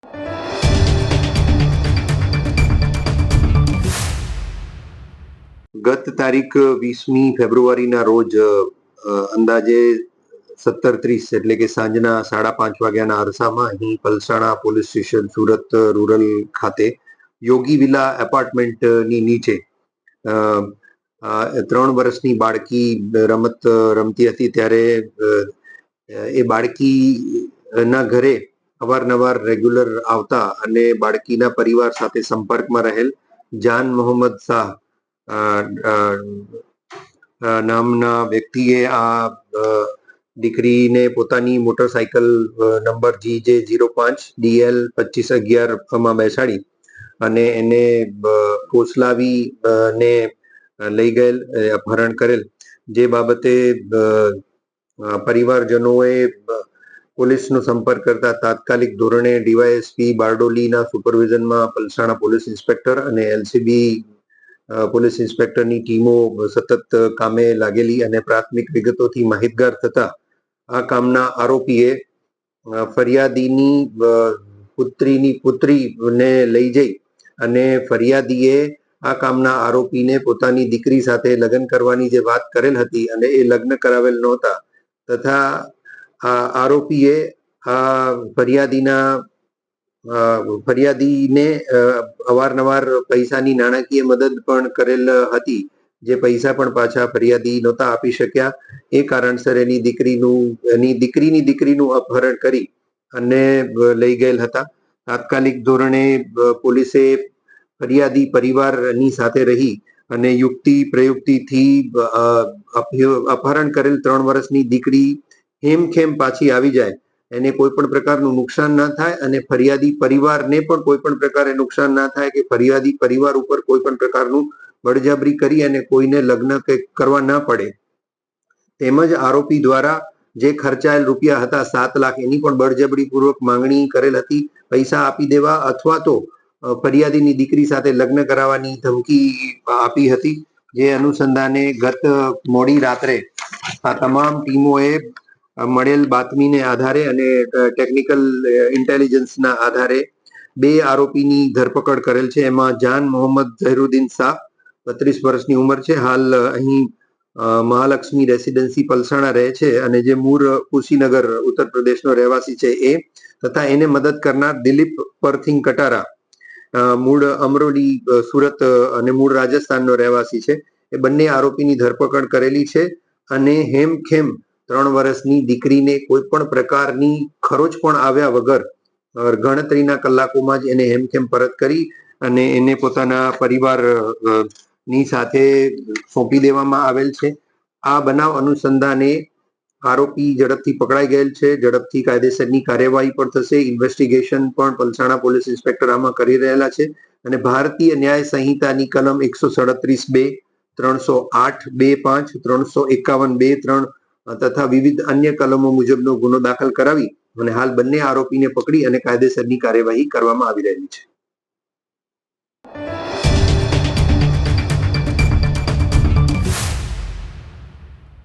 ગત તારીખ 20મી ફેબ્રુઆરીના રોજ અંદાજે 17:30 એટલે કે સાંજના 5:30 વાગ્યાના અરસામાં અહીં Palsana police station Surat rural ખાતે યોગી વિલા એપાર્ટમેન્ટની નીચે 3 વર્ષની બાળકી રમત રમતી હતી ત્યારે એ બાળકીના ઘરે અવારનવાર રેગ્યુલર આવતા અને બાળકીના પરિવાર સાથે સંપર્કમાં રહેલ જાન મોહમ્મદ શાહ નામના વ્યક્તિએ આ દીકરીને પોતાની મોટરસાયકલ નંબર GJ05DL 2511 બેસાડી અને એને કોસલાવી ને લઈ ગયેલ, અપહરણ કરેલ. જે બાબતે પરિવારજનોએ પોલીસનો સંપર્ક કરતા તાત્કાલિક ધોરણે ડીવાયએસપી બારડોલીના સુપરવિઝનમાં પલસાણા પોલીસ ઇન્સ્પેક્ટર અને LCB પોલીસ ઇન્સ્પેક્ટરની ટીમો સતત કામે લાગેલી અને પ્રાથમિક વિગતોથી માહિતગાર થતા આ કામના આરોપીએ ફરિયાદીની પુત્રીને લઈ જઈ અને ફરિયાદીએ આ કામના આરોપીને પોતાની દીકરી સાથે લગ્ન કરવાની જે વાત કરેલ હતી અને એ લગ્ન કરાવેલ નહોતા તથા આ આરોપીએ આ ફરિયાદીને અવારનવાર પૈસાની નાણાકીય મદદ પણ કરેલ હતી, જે પૈસા પણ પાછા ફરિયાદી નહોતા આપી શક્યા. એ કારણસર એની દીકરીનું અપહરણ કરી અને લઈ ગયેલ હતા. તાત્કાલિક ધોરણે પોલીસે ફરિયાદી પરિવારની સાથે રહી અને યુક્તિ પ્રયુક્તિથી અપહરણ કરેલ 3 વર્ષની દીકરી હેમખેમ પાછી આવી જાય, એને કોઈ પણ પ્રકારનું નુકસાન ના થાય અને ફરિયાદી પરિવારને પણ કોઈ પણ પ્રકારે નુકસાન ના થાય કે ફરિયાદી પરિવાર ઉપર કોઈ પણ પ્રકારનું બળજબરી કરી અને કોઈને લગ્ન કરવા ના પડે. તેમજ આરોપી દ્વારા જે ખર્ચાયેલ રૂપિયા હતા 7 લાખ એની પણ બળજબરી પૂર્વક માંગણી કરેલ હતી, પૈસા આપી દેવા અથવા તો ફરિયાદીની દીકરી સાથે લગ્ન કરાવવાની ધમકી આપી હતી. જે અનુસંધાને ગત મોડી રાત્રે આ તમામ ટીમોએ મળેલ બાતમીને આધારે અને ટેકનિકલ ઇન્ટેલિજન્સના આધારે 2 આરોપીની ધરપકડ કરેલ છે. એમાં જાન મોહમ્મદ ઝહીરુદ્દીન શાહ 32 વર્ષની ઉંમર છે, હાલ અહીં મહાલક્ષ્મી રેસિડેન્સી પલસાણા રહે છે અને જે મૂળ કુશીનગર ઉત્તર પ્રદેશનો રહેવાસી છે એ, તથા એને મદદ કરનાર દિલીપ પરથિંગ કટારા મૂળ અમરોલી સુરત અને મૂળ રાજસ્થાનનો રહેવાસી છે. એ બંને આરોપીની ધરપકડ કરેલી છે અને હેમખેમ 3 વર્ષની દીકરીને કોઈ પણ પ્રકારની ખરોચ પણ આવ્યા વગર ગણતરીના કલાકોમાં જ એને હેમખેમ પરત કરી અને એને પોતાના પરિવારની સાથે સોંપી દેવામાં આવેલ છે. આ બનાવ અનુસંધાને આરોપી ઝડપથી પકડાઈ ગયેલ છે. ઝડપથી કાયદેસરની કાર્યવાહી પણ થશે. ઇન્વેસ્ટિગેશન પણ પલસાણા પોલીસ ઇન્સ્પેક્ટર આમાં કરી રહેલા છે અને ભારતીય ન્યાય સંહિતાની કલમ 137(2), 308(2)(5), 351(2)(3) તથા વિવિધ અન્ય કલમો મુજબનો ગુનો દાખલ કરાવી અને હાલ બંને આરોપીને પકડી અને કાયદેસરની કાર્યવાહી કરવામાં આવી રહી છે.